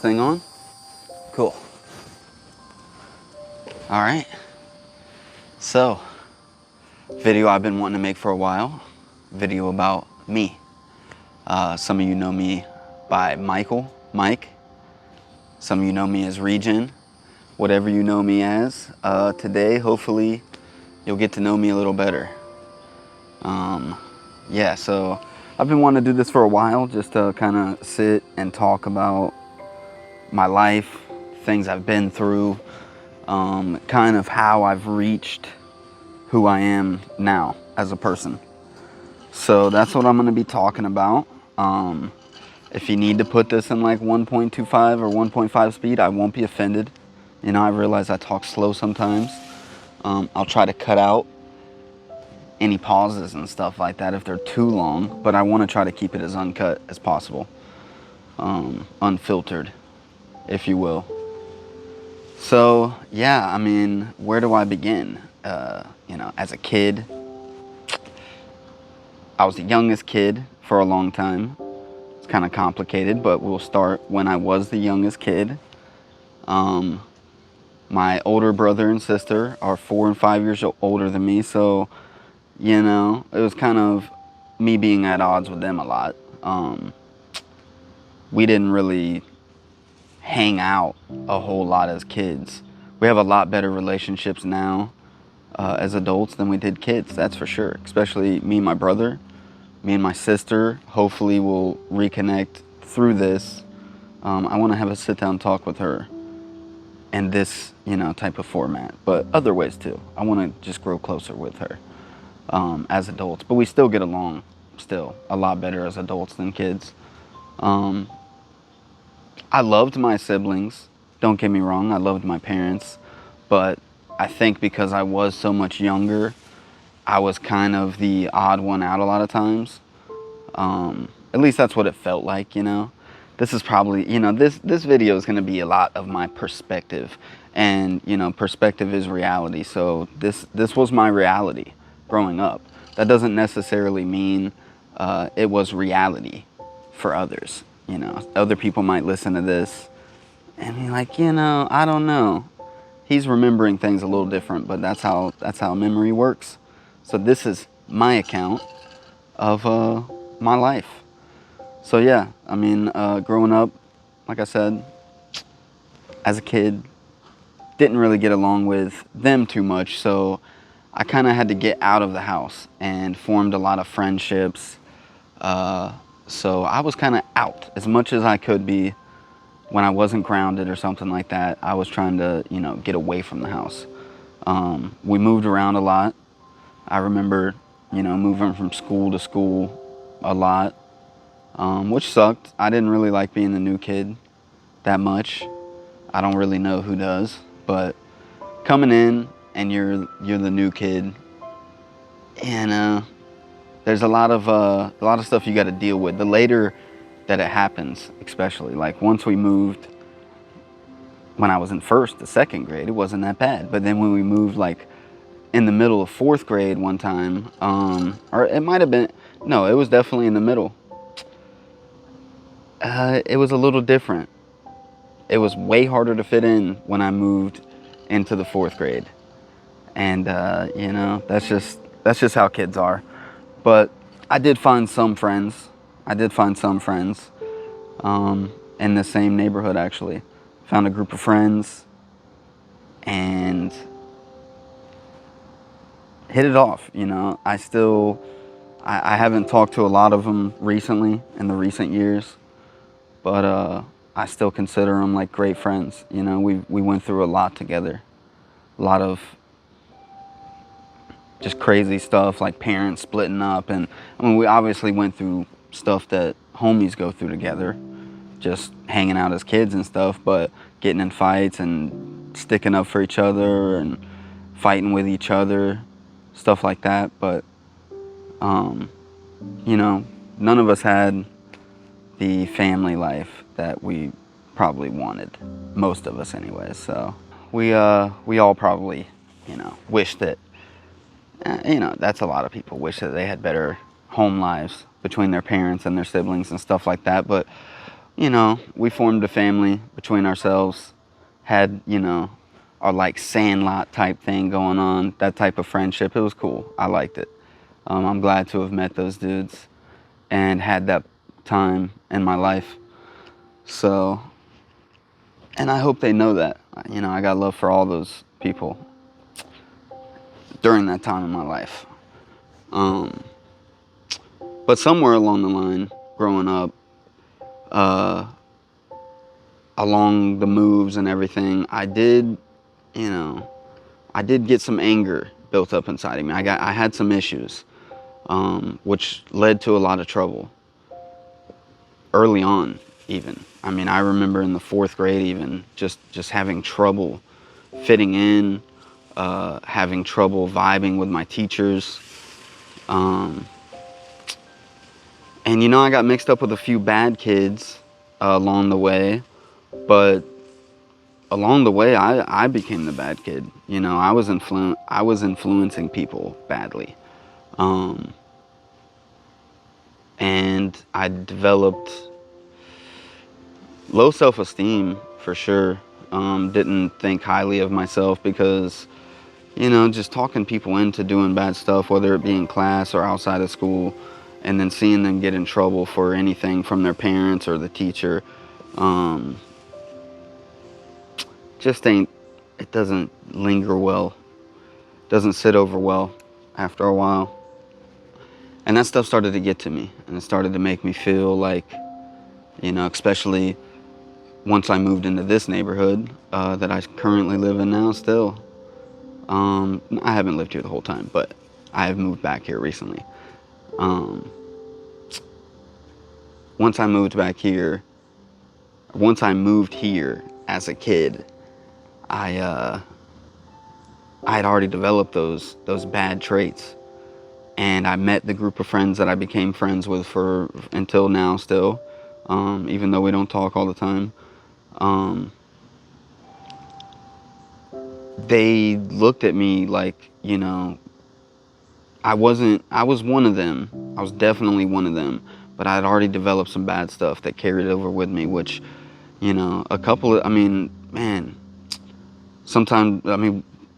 thing on? Cool. All right. So, video I've been wanting to make for a while. Video about me. Some of you know me by Mike. Some of you know me as Regen. Whatever you know me as. Today, hopefully, you'll get to know me a little better. Yeah, so I've been wanting to do this for a while, just to kind of sit and talk about my life, things I've been through, kind of how I've reached who I am now as a person. So that's what I'm going to be talking about. If you need to put this in like 1.25 or 1.5 speed, I won't be offended. You know, I realize I talk slow sometimes. I'll try to cut out any pauses and stuff like that if they're too long, but I want to try to keep it as uncut as possible, unfiltered, if you will. So yeah, I mean, where do I begin? You know, as a kid, I was the youngest kid for a long time. It's kind of complicated, but we'll start when I was the youngest kid. My older brother and sister are 4 and 5 years older than me, so you know, it was kind of me being at odds with them a lot. We didn't really hang out a whole lot as kids. We have a lot better relationships now as adults than we did kids, that's for sure. Especially me and my brother, me and my sister. Hopefully we'll reconnect through this. I want to have a sit-down talk with her in this, you know, type of format, but other ways too. I want to just grow closer with her. As adults, but we still get along still a lot better as adults than kids. I loved my siblings, don't get me wrong, I loved my parents, but I think because I was so much younger, I was kind of the odd one out a lot of times. At least that's what it felt like, you know. This is probably, you know, this video is going to be a lot of my perspective, and you know, perspective is reality, so this was my reality growing up. That doesn't necessarily mean it was reality for others. You know, other people might listen to this and be like, you know, I don't know. He's remembering things a little different, but that's how memory works. So this is my account of my life. So yeah, I mean, growing up, like I said, as a kid, didn't really get along with them too much, so I kind of had to get out of the house and formed a lot of friendships. So I was kind of out as much as I could be. When I wasn't grounded or something like that, I was trying to, you know, get away from the house. We moved around a lot. I remember, you know, moving from school to school a lot, which sucked. I didn't really like being the new kid that much. I don't really know who does, but coming in, and you're the new kid, and there's a lot of stuff you got to deal with. The later that it happens, especially like once we moved, when I was in first to second grade, it wasn't that bad. But then when we moved like in the middle of fourth grade one time, or it might have been, no, it was definitely in the middle. It was a little different. It was way harder to fit in when I moved into the fourth grade. And you know, that's just how kids are. But I did find some friends. In the same neighborhood, actually. Found a group of friends and hit it off, you know. I haven't talked to a lot of them recently, in the recent years, but I still consider them like great friends. You know, we went through a lot together. A lot of just crazy stuff, like parents splitting up, and I mean, we obviously went through stuff that homies go through together, just hanging out as kids and stuff, but getting in fights and sticking up for each other and fighting with each other, stuff like that. But you know, none of us had the family life that we probably wanted, most of us anyways. So we all probably, you know, wish that, you know, that's a lot of people wish that they had better home lives between their parents and their siblings and stuff like that. But you know, we formed a family between ourselves, had, you know, our like sandlot type thing going on, that type of friendship. It was cool. I liked it. I'm glad to have met those dudes and had that time in my life. So, and I hope they know that. You know, I got love for all those people during that time in my life. But somewhere along the line, growing up, uh, along the moves and everything, I did, you know, I did get some anger built up inside of me. I had some issues, which led to a lot of trouble early on, even. I mean, I remember in the 4th grade, even just having trouble fitting in, having trouble vibing with my teachers. And you know, I got mixed up with a few bad kids along the way, but along the way, I became the bad kid. You know, I was influencing people badly, and I developed low self-esteem for sure. Didn't think highly of myself because, you know, just talking people into doing bad stuff, whether it be in class or outside of school, and then seeing them get in trouble for anything from their parents or the teacher, just ain't, it doesn't linger well, doesn't sit over well after a while. And that stuff started to get to me, and it started to make me feel like, you know, especially once I moved into this neighborhood that I currently live in now still. I haven't lived here the whole time, but I have moved back here recently. Once I moved here as a kid, I had already developed those bad traits, and I met the group of friends that I became friends with for until now still, even though we don't talk all the time. They looked at me like, you know, I was one of them. I was definitely one of them, but I had already developed some bad stuff that carried over with me, which, you know, sometimes,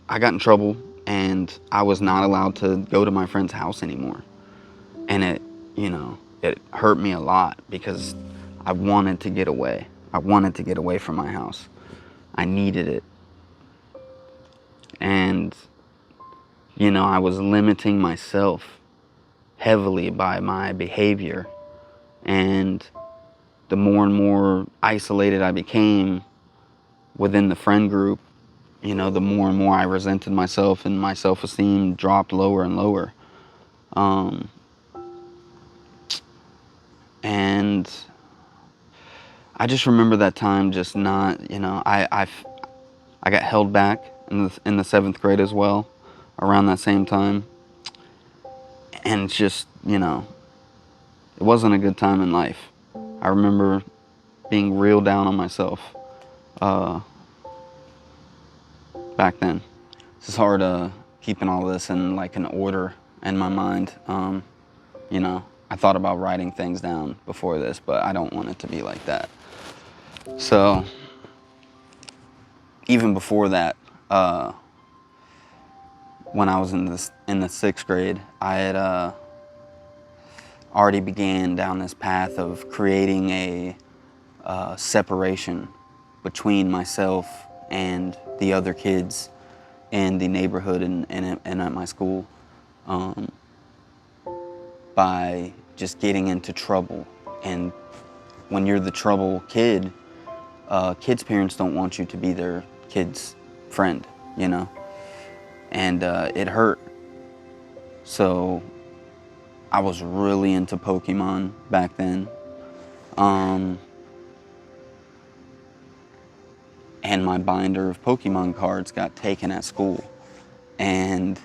I got in trouble and I was not allowed to go to my friend's house anymore. And it hurt me a lot because I wanted to get away. I wanted to get away from my house. I needed it. And, you know, I was limiting myself heavily by my behavior. And the more and more isolated I became within the friend group, you know, the more and more I resented myself, and my self-esteem dropped lower and lower. And I just remember that time just not, you know, I got held back in the 7th grade as well, around that same time. And just, you know, it wasn't a good time in life. I remember being real down on myself back then. It's hard keeping all this in like an order in my mind. You know, I thought about writing things down before this, but I don't want it to be like that. So even before that, when I was in the 6th grade, I had already began down this path of creating a separation between myself and the other kids in the neighborhood and at my school, by just getting into trouble. And when you're the trouble kid, kids' parents don't want you to be their kid's friend, you know? And it hurt. So I was really into Pokemon back then. And my binder of Pokemon cards got taken at school. And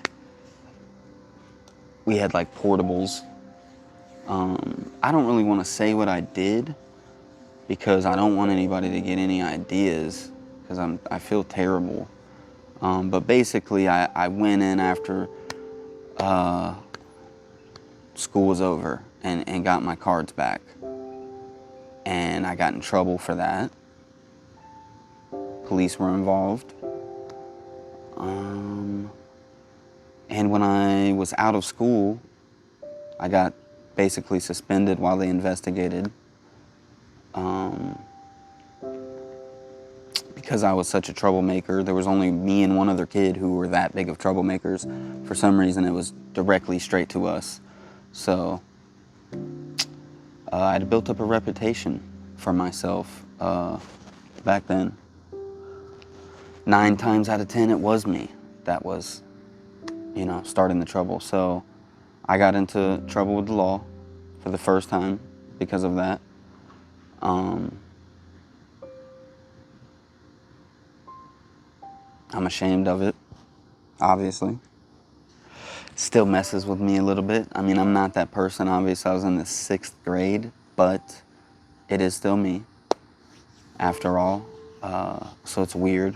we had like portables. I don't really want to say what I did because I don't want anybody to get any ideas because I feel terrible. But basically I went in after school was over and got my cards back. and I got in trouble for that. Police were involved. And when I was out of school, I got basically suspended while they investigated. Because I was such a troublemaker. There was only me and one other kid who were that big of troublemakers. For some reason, it was directly straight to us. So I'd built up a reputation for myself back then. 9 times out of 10, it was me that was, starting the trouble. So I got into trouble with the law for the first time because of that. I'm ashamed of it, obviously. Still messes with me a little bit. I mean, I'm not that person. Obviously, I was in the 6th grade, but it is still me, after all. So it's weird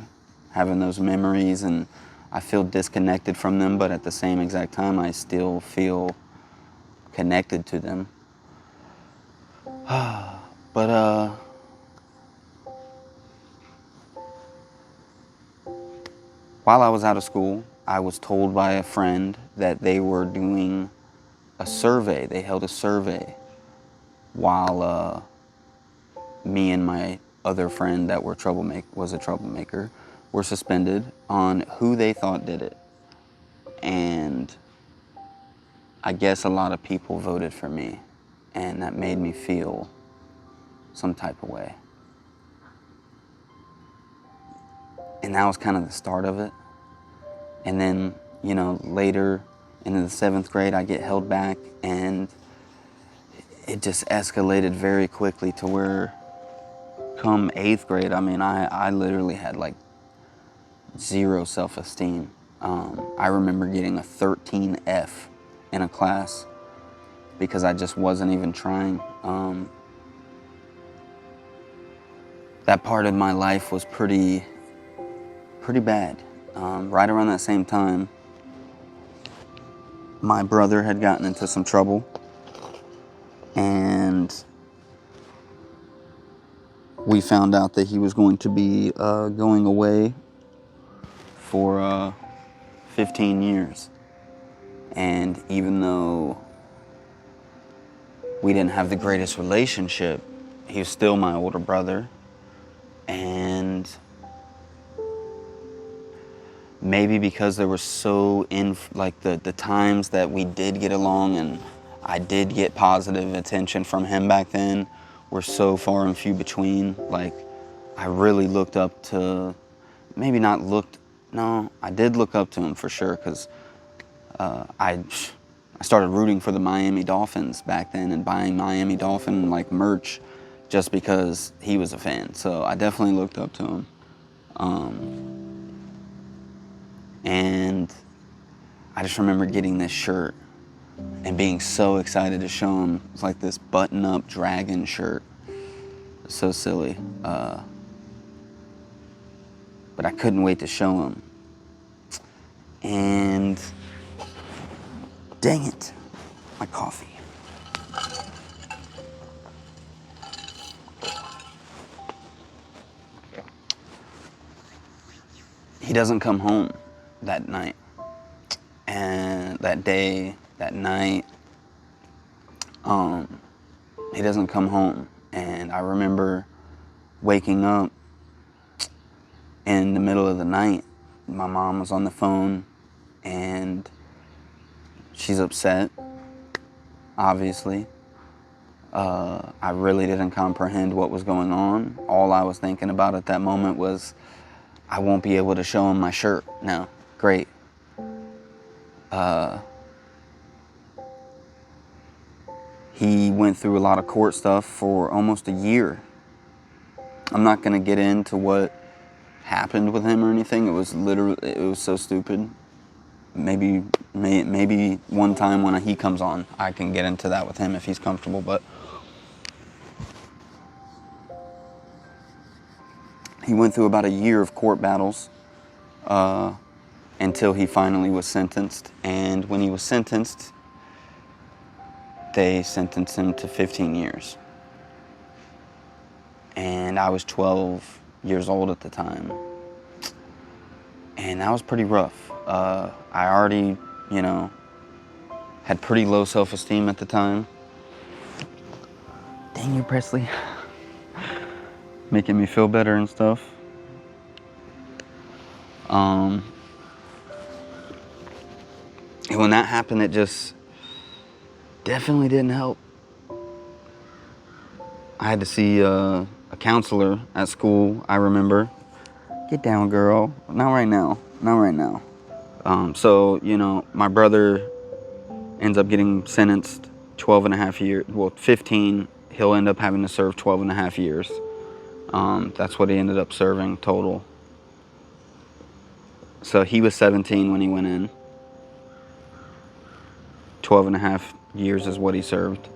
having those memories, and I feel disconnected from them, but at the same exact time, I still feel connected to them. But, while I was out of school, I was told by a friend that they were doing a survey. They held a survey while me and my other friend that was a troublemaker were suspended on who they thought did it. And I guess a lot of people voted for me, and that made me feel some type of way. And that was kind of the start of it. And then, later into the 7th grade, I get held back, and it just escalated very quickly to where come 8th grade, I mean, I literally had like 0 self-esteem. I remember getting a 13F in a class because I just wasn't even trying. That part of my life was pretty bad. Right around that same time, my brother had gotten into some trouble, and we found out that he was going to be going away for 15 years. And even though we didn't have the greatest relationship, he was still my older brother. And maybe because there were so the times that we did get along and I did get positive attention from him back then were so far and few between. Like, I really looked up to, I did look up to him for sure, because I started rooting for the Miami Dolphins back then and buying Miami Dolphin merch just because he was a fan. So I definitely looked up to him. And I just remember getting this shirt and being so excited to show him. It's like this button-up dragon shirt. It's so silly. But I couldn't wait to show him. And dang it, my coffee. He doesn't come home that night. And that day, that night, he doesn't come home. And I remember waking up in the middle of the night. My mom was on the phone, and she's upset, obviously. I really didn't comprehend what was going on. All I was thinking about at that moment was, I won't be able to show him my shirt now. Great. He went through a lot of court stuff for almost a year. I'm not gonna get into what happened with him or anything. It was so stupid. Maybe one time when he comes on, I can get into that with him if he's comfortable, but he went through about a year of court battles until he finally was sentenced. And when he was sentenced, they sentenced him to 15 years. and I was 12 years old at the time. And that was pretty rough. I already, you know, had pretty low self-esteem at the time. Dang you, Presley. Making me feel better and stuff. And when that happened, it just definitely didn't help. I had to see a counselor at school, I remember. Get down, girl. Not right now. Not right now. So, you know, my brother ends up getting sentenced 12 and a half years. Well, 15. He'll end up having to serve 12 and a half years. That's what he ended up serving total. So he was 17 when he went in. 12 and a half years is what he served.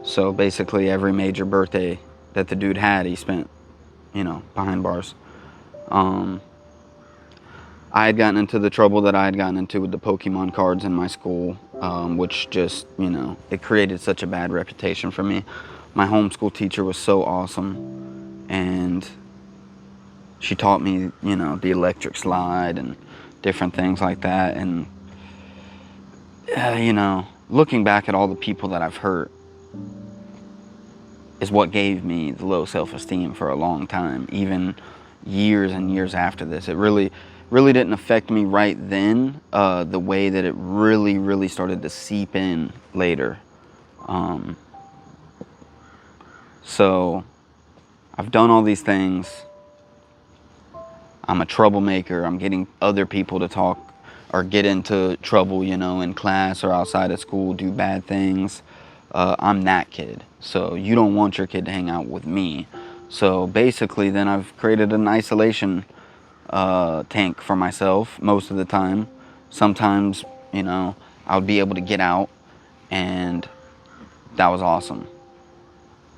So basically every major birthday that the dude had, he spent, you know, behind bars. I had gotten into the trouble that I had gotten into with the Pokemon cards in my school, which just, you know, it created such a bad reputation for me. My homeschool teacher was so awesome, and she taught me, you know, the electric slide and different things like that. And, you know, looking back at all the people that I've hurt is what gave me the low self-esteem for a long time, even years and years after this. It really didn't affect me right then, the way that it really started to seep in later. So I've done all these things. I'm a troublemaker. I'm getting other people to talk or get into trouble, you know, in class or outside of school, do bad things. I'm that kid. So you don't want your kid to hang out with me. So basically then I've created an isolation tank for myself most of the time. Sometimes, you know, I would be able to get out, and that was awesome.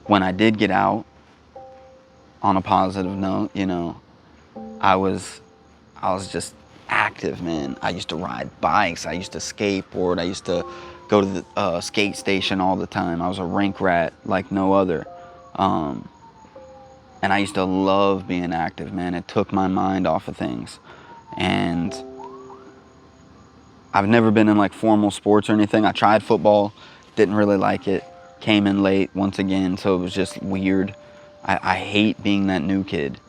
When I did get out, on a positive note, you know, I was just active, man. I used to ride bikes. I used to skateboard. I used to go to the skate station all the time. I was a rink rat like no other. And I used to love being active, man. It took my mind off of things. And I've never been in like formal sports or anything. I tried football, didn't really like it. Came in late once again, so it was just weird. I hate being that new kid.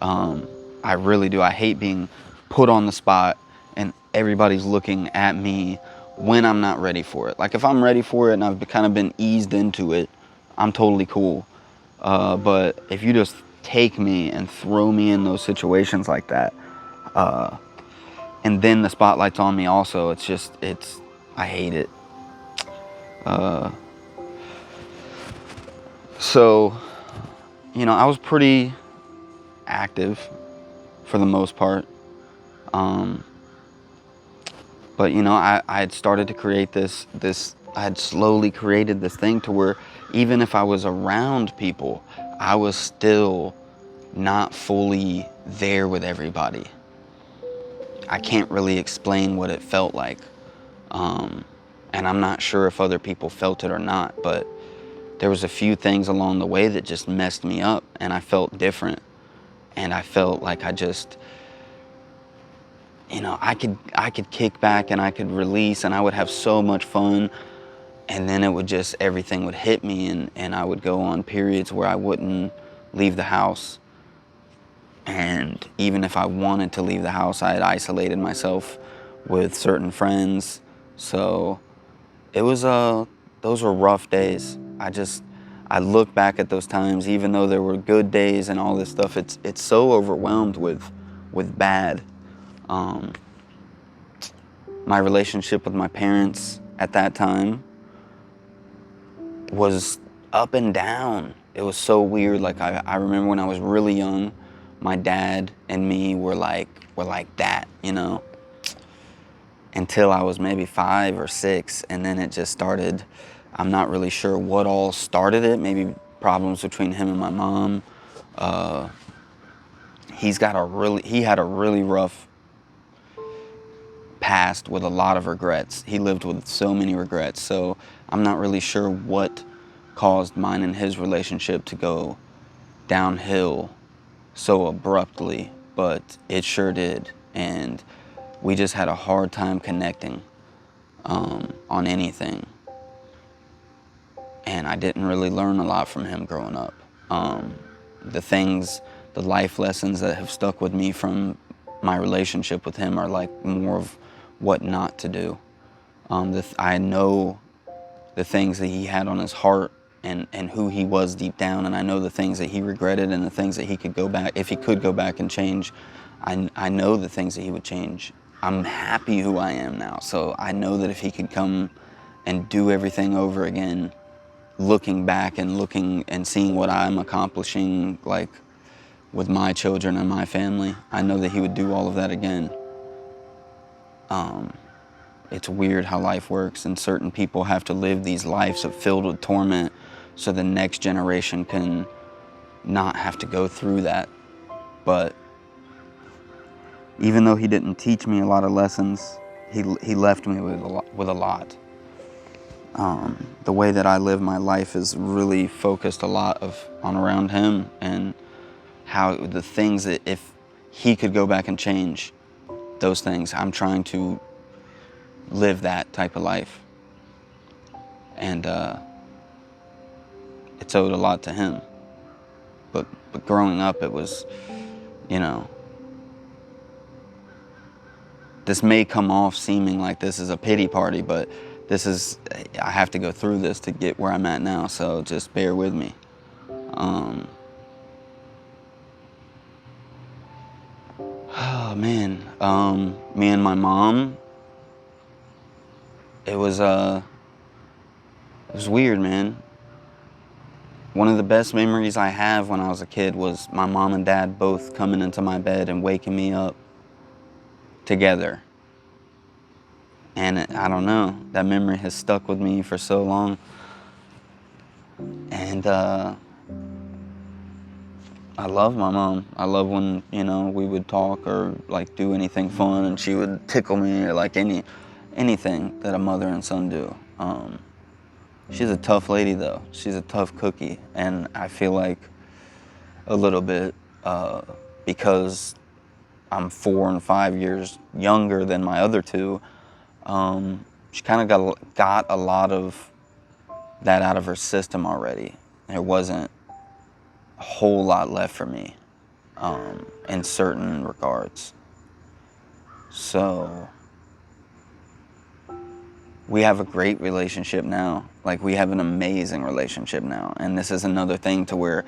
I really do. I hate being put on the spot and everybody's looking at me when I'm not ready for it. Like if I'm ready for it and I've kind of been eased into it, I'm totally cool. But if you just take me and throw me in those situations like that, and then the spotlight's on me also, I hate it. So, you know, I was pretty active for the most part. But, you know, I had started to create I had slowly created this thing to where even if I was around people, I was still not fully there with everybody. I can't really explain what it felt like. And I'm not sure if other people felt it or not, but there was a few things along the way that just messed me up, and I felt different. And I felt like I just, you know, I could kick back and I could release and I would have so much fun. And then it would just, everything would hit me, and I would go on periods where I wouldn't leave the house. And even if I wanted to leave the house, I had isolated myself with certain friends. So it was, those were rough days. I look back at those times, even though there were good days and all this stuff, it's so overwhelmed with bad. My relationship with my parents at that time was up and down. It was so weird. Like I remember when I was really young, my dad and me were like that, you know, until I was maybe 5 or 6, and then it just started. I'm not really sure what all started it. Maybe problems between him and my mom. He had a really rough past with a lot of regrets. He lived with so many regrets. So I'm not really sure what caused mine and his relationship to go downhill so abruptly, but it sure did. And we just had a hard time connecting on anything. And I didn't really learn a lot from him growing up. The life lessons that have stuck with me from my relationship with him are like more of what not to do. I know the things that he had on his heart and who he was deep down, and I know the things that he regretted and the things that he could go back, if he could go back and change. I know the things that he would change. I'm happy who I am now, so I know that if he could come and do everything over again, looking back and seeing what I'm accomplishing, like with my children and my family, I know that he would do all of that again. It's weird how life works, and certain people have to live these lives filled with torment so the next generation can not have to go through that. But even though he didn't teach me a lot of lessons, he left me with a lot. The way that I live my life is really focused a lot on around him, and how the things that if he could go back and change those things, I'm trying to live that type of life. And it's owed a lot to him. But growing up, it was, this may come off seeming like this is a pity party, but I have to go through this to get where I'm at now, so just bear with me. Oh man, me and my mom, it was weird, man. One of the best memories I have when I was a kid was my mom and dad both coming into my bed and waking me up together. And I don't know, that memory has stuck with me for so long. And I love my mom. I love when, we would talk or like do anything fun and she would tickle me, or like anything that a mother and son do. She's a tough lady though. She's a tough cookie. And I feel like a little bit because I'm 4 and 5 years younger than my other two, she kind of got a lot of that out of her system already. There wasn't a whole lot left for me in certain regards. So we have a great relationship now. Like, we have an amazing relationship now. And this is another thing to where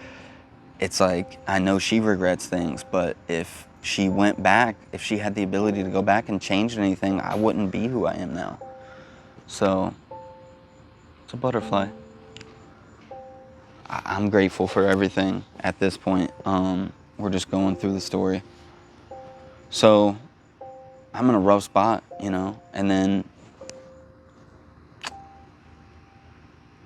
it's like, I know she regrets things, but if she went back, if she had the ability to go back and change anything, I wouldn't be who I am now. So it's a butterfly. I'm grateful for everything at this point. We're just going through the story. So I'm in a rough spot, and then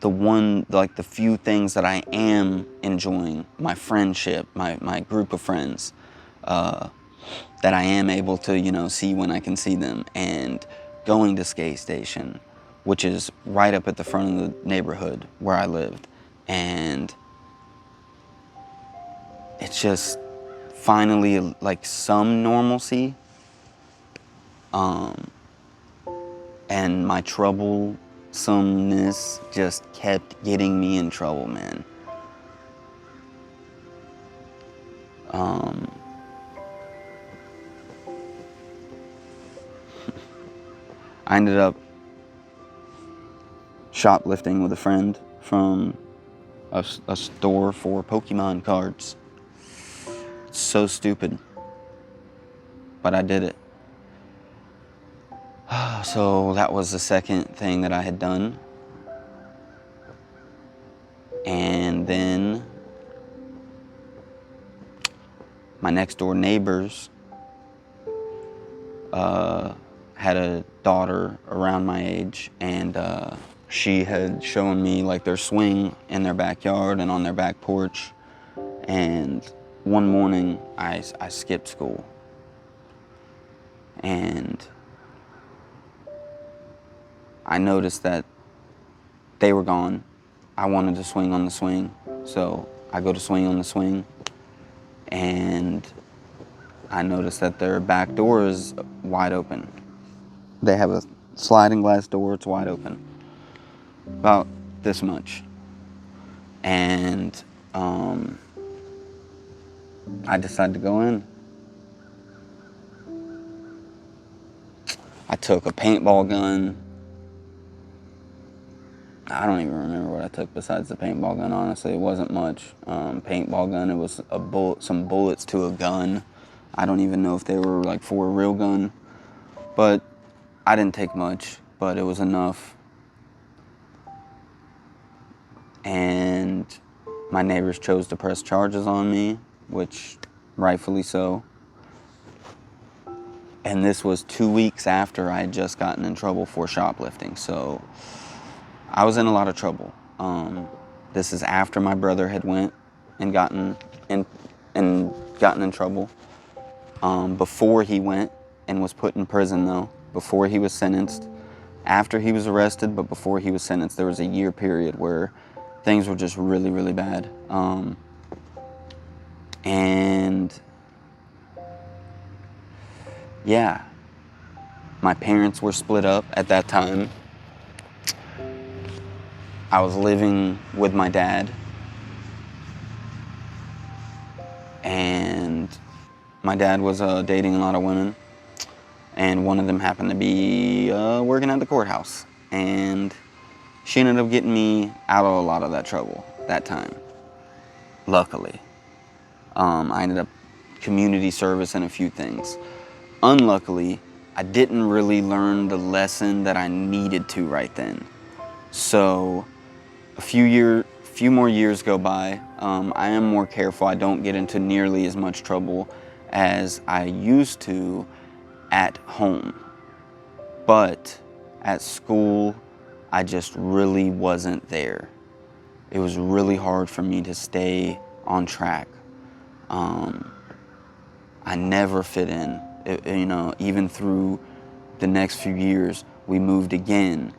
the few things that I am enjoying, my friendship, my group of friends, that I am able to, see when I can see them, and going to Skate Station, which is right up at the front of the neighborhood where I lived. And it's just finally like some normalcy. And my troublesomeness just kept getting me in trouble, man. I ended up shoplifting with a friend from a store for Pokemon cards. It's so stupid, but I did it. So that was the second thing that I had done. And then my next door neighbors had a daughter around my age, and she had shown me like their swing in their backyard and on their back porch. And one morning I skipped school, and I noticed that they were gone. I wanted to swing on the swing, so I go to swing on the swing, and I notice that their back door is wide open. They have a sliding glass door, it's wide open. About this much. And I decided to go in. I took a paintball gun. I don't even remember what I took besides the paintball gun, honestly. It wasn't much. Paintball gun, it was some bullets to a gun. I don't even know if they were like for a real gun. But I didn't take much, but it was enough. And my neighbors chose to press charges on me, which rightfully so. And this was 2 weeks after I had just gotten in trouble for shoplifting, so I was in a lot of trouble. This is after my brother had went and gotten in trouble. Before he went and was put in prison, though, before he was sentenced. After he was arrested, but before he was sentenced, there was a year period where things were just really, really bad. And yeah, my parents were split up at that time. I was living with my dad, and my dad was dating a lot of women, and one of them happened to be working at the courthouse, and she ended up getting me out of a lot of that trouble that time, luckily. I ended up community service and a few things. Unluckily, I didn't really learn the lesson that I needed to right then. So a few more years go by. I am more careful. I don't get into nearly as much trouble as I used to at home. But at school, I just really wasn't there. It was really hard for me to stay on track. I never fit in. Even through the next few years, we moved again.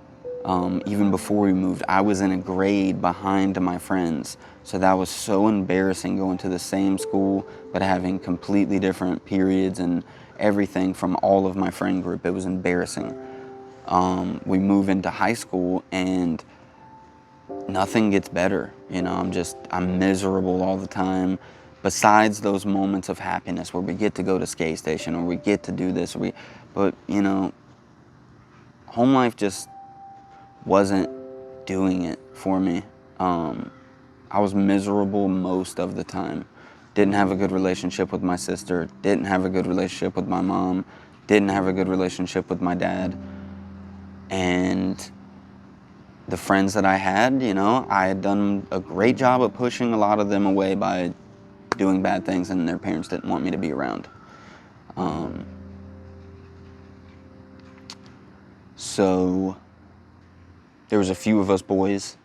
Even before we moved, I was in a grade behind my friends. So that was so embarrassing, going to the same school, but having completely different periods and everything from all of my friend group. It was embarrassing. We move into high school and nothing gets better. I'm miserable all the time. Besides those moments of happiness where we get to go to skate station or we get to do this, but home life just wasn't doing it for me. I was miserable most of the time. Didn't have a good relationship with my sister, didn't have a good relationship with my mom, didn't have a good relationship with my dad. And the friends that I had, I had done a great job of pushing a lot of them away by doing bad things, and their parents didn't want me to be around. So there was a few of us boys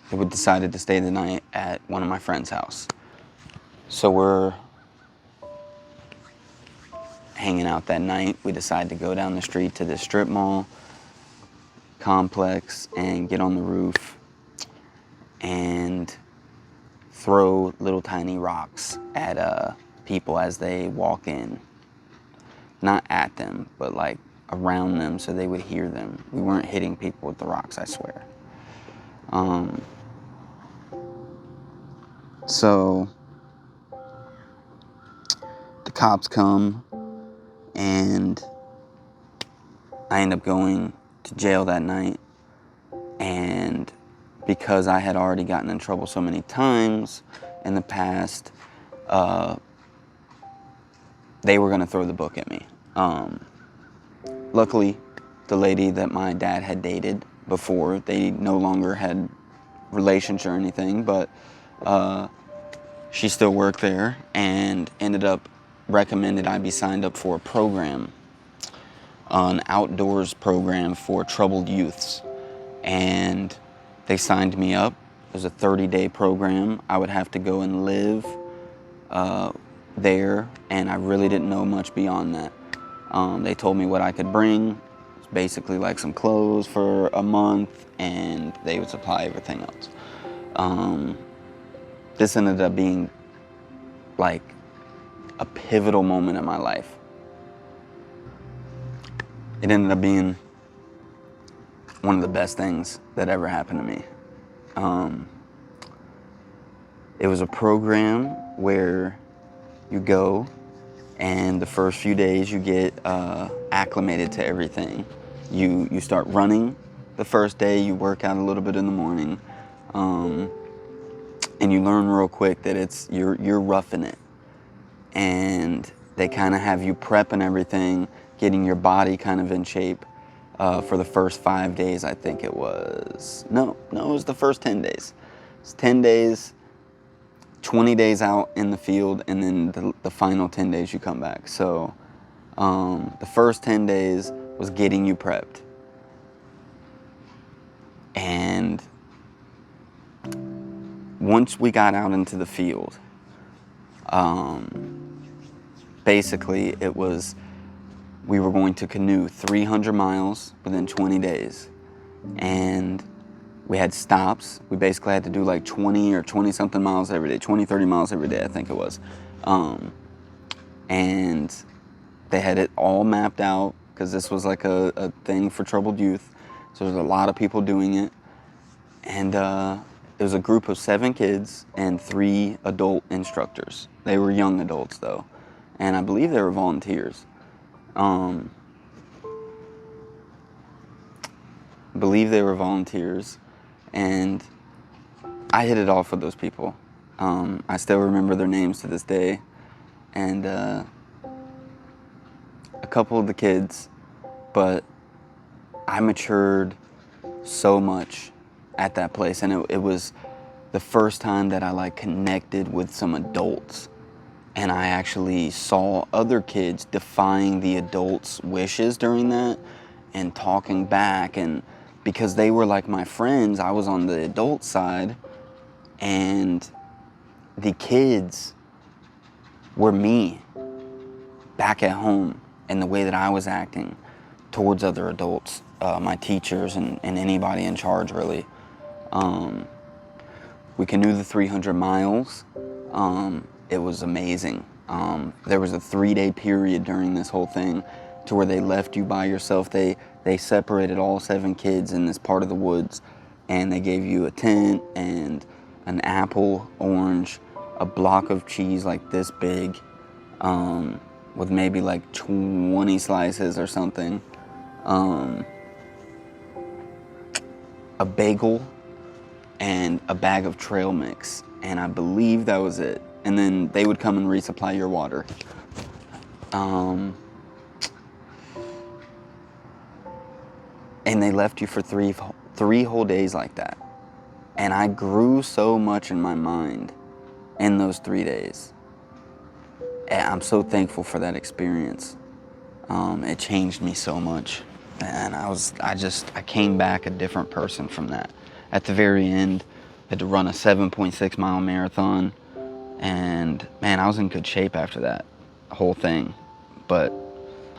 that would decided to stay the night at one of my friend's house. So we're hanging out that night. We decided to go down the street to this strip mall complex and get on the roof and throw little tiny rocks at people as they walk in. Not at them, but like around them so they would hear them. We weren't hitting people with the rocks, I swear. So the cops come and I end up going to jail that night. And because I had already gotten in trouble so many times in the past, they were gonna throw the book at me. Luckily, the lady that my dad had dated before, they no longer had relations or anything, but she still worked there and ended up recommended I be signed up for a program, an outdoors program for troubled youths. And they signed me up. It was a 30-day program. I would have to go and live there, and I really didn't know much beyond that. They told me what I could bring. It's basically like some clothes for a month, and they would supply everything else. this ended up being like a pivotal moment in my life. It ended up being one of the best things that ever happened to me. It was a program where you go, and the first few days you get acclimated to everything. You start running the first day, you work out a little bit in the morning, and you learn real quick that you're roughing it. And they kind of have you prep and everything, getting your body kind of in shape for the first 5 days, I think it was. No, it was the first 10 days. It's 10 days, 20 days out in the field, and then the final 10 days you come back. So the first 10 days was getting you prepped. And once we got out into the field, basically it was, we were going to canoe 300 miles within 20 days. And we had stops. We basically had to do like 20 or 20 something miles every day, 20, 30 miles every day, I think it was. And they had it all mapped out because this was like a thing for troubled youth. So there's a lot of people doing it. And it was a group of 7 kids and 3 adult instructors. They were young adults though. And I believe they were volunteers. I believe they were volunteers. And I hit it off with those people. I still remember their names to this day. And a couple of the kids, but I matured so much at that place. And it was the first time that I like connected with some adults. And I actually saw other kids defying the adults' wishes during that and talking back. And because they were like my friends, I was on the adult side, and the kids were me back at home in the way that I was acting towards other adults, my teachers and anybody in charge really. We canoed the 300 miles. It was amazing. There was a 3-day period during this whole thing to where they left you by yourself. They separated all 7 kids in this part of the woods, and they gave you a tent and an apple, orange, a block of cheese like this big, with maybe like 20 slices or something, a bagel, and a bag of trail mix. And I believe that was it. And then they would come and resupply your water. And they left you for three whole days like that. And I grew so much in my mind in those 3 days. And I'm so thankful for that experience. It changed me so much. And I came back a different person from that. At the very end, I had to run a 7.6 mile marathon. And man, I was in good shape after that whole thing. But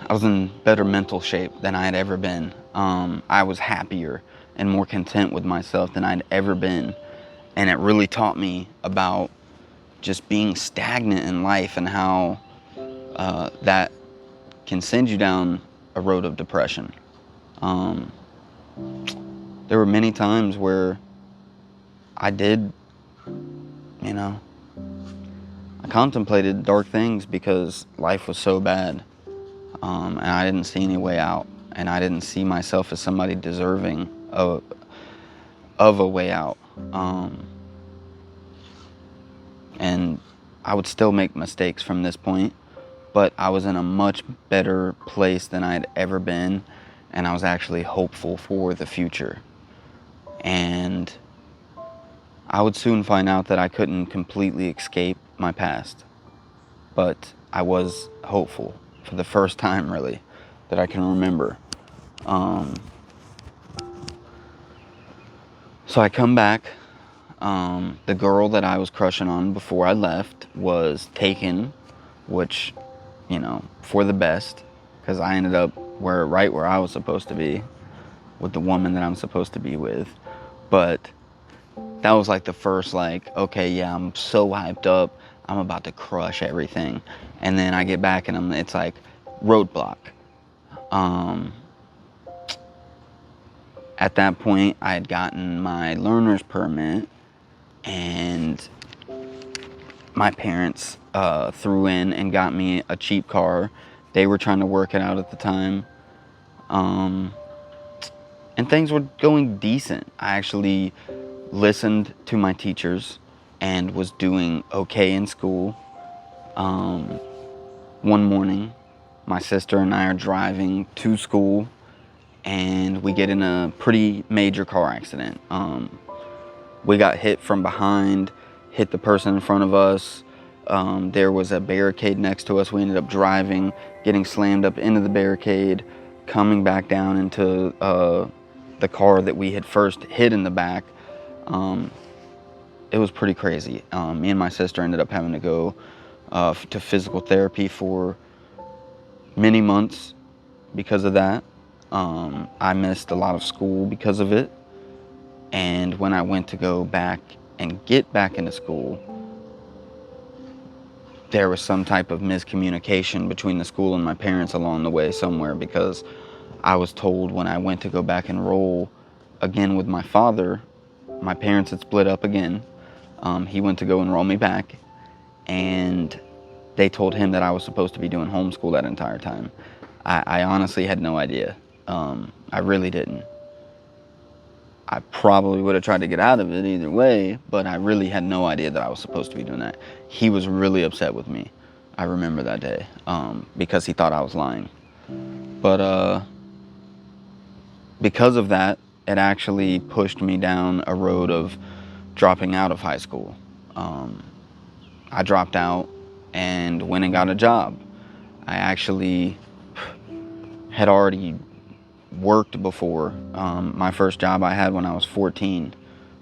I was in better mental shape than I had ever been. I was happier and more content with myself than I'd ever been. And it really taught me about just being stagnant in life and how that can send you down a road of depression. There were many times where I did, I contemplated dark things because life was so bad. And I didn't see any way out. And I didn't see myself as somebody deserving of a way out. And I would still make mistakes from this point, but I was in a much better place than I'd ever been, and I was actually hopeful for the future. And I would soon find out that I couldn't completely escape my past, but I was hopeful for the first time, really, that I can remember. So I come back. The girl that I was crushing on before I left was taken, which, for the best, because I ended up right where I was supposed to be with the woman that I'm supposed to be with. But that was like the first, like, okay, yeah, I'm so hyped up, I'm about to crush everything. And then I get back and it's like roadblock. Um, at that point, I had gotten my learner's permit, and my parents threw in and got me a cheap car. They were trying to work it out at the time. Um, and things were going decent. I actually listened to my teachers and was doing okay in school. One morning, my sister and I are driving to school, and we get in a pretty major car accident. We got hit from behind, hit the person in front of us. There was a barricade next to us. We ended up driving, getting slammed up into the barricade, coming back down into the car that we had first hit in the back. It was pretty crazy. Me and my sister ended up having to go to physical therapy for many months because of that. I missed a lot of school because of it. And when I went to go back and get back into school, there was some type of miscommunication between the school and my parents along the way somewhere, because I was told when I went to go back and enroll again with my father, my parents had split up again. He went to go enroll me back, and they told him that I was supposed to be doing homeschool that entire time. I honestly had no idea. I really didn't. I probably would have tried to get out of it either way, but I really had no idea that I was supposed to be doing that. He was really upset with me. I remember that day, because he thought I was lying. But because of that, it actually pushed me down a road of dropping out of high school. I dropped out and went and got a job. I actually had already worked before. My first job I had when I was 14,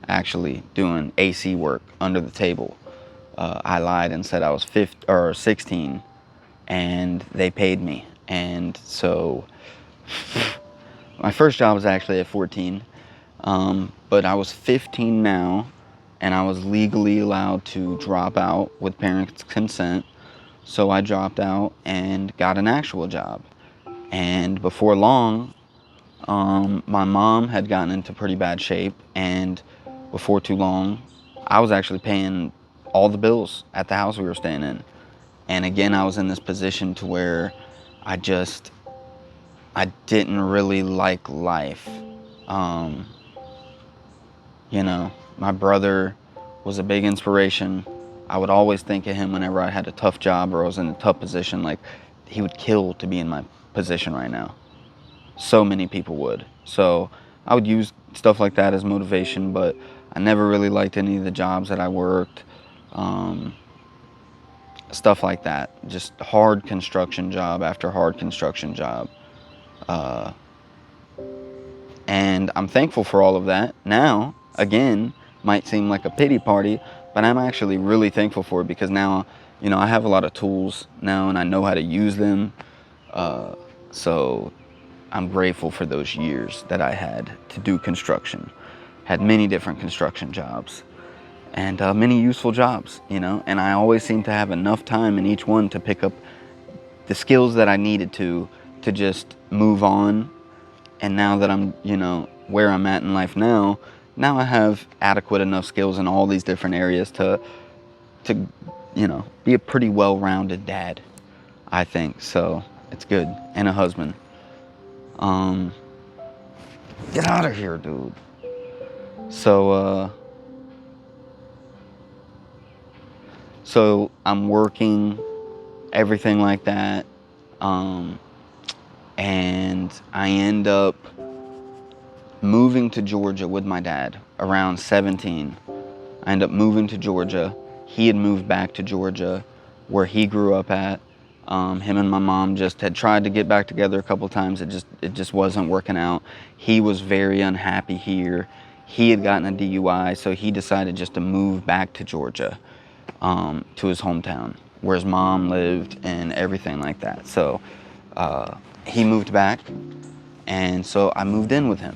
actually doing AC work under the table. I lied and said I was 16, and they paid me. And so my first job was actually at 14, but I was 15 now, and I was legally allowed to drop out with parents' consent. So I dropped out and got an actual job. And before long, my mom had gotten into pretty bad shape, and before too long, I was actually paying all the bills at the house we were staying in. And again, I was in this position to where I didn't really like life. My brother was a big inspiration. I would always think of him whenever I had a tough job or I was in a tough position. Like, he would kill to be in my position right now. So many people would. So I would use stuff like that as motivation, but I never really liked any of the jobs that I worked. Stuff like that. Just hard construction job after hard construction job. And I'm thankful for all of that. Now, again, might seem like a pity party, but I'm actually really thankful for it, because now, I have a lot of tools now and I know how to use them. So I'm grateful for those years that I had to do construction. Had many different construction jobs and many useful jobs, and I always seemed to have enough time in each one to pick up the skills that I needed to just move on. And now that I'm, where I'm at in life now I have adequate enough skills in all these different areas to be a pretty well-rounded dad, I think. So it's good. And a husband. Get out of here, dude. So I'm working, everything like that. And I end up moving to Georgia with my dad around 17. I end up moving to Georgia. He had moved back to Georgia where he grew up at. Him and my mom just had tried to get back together a couple times. It just wasn't working out. He was very unhappy here. He had gotten a DUI, so he decided just to move back to Georgia, to his hometown where his mom lived and everything like that. So he moved back, and so I moved in with him,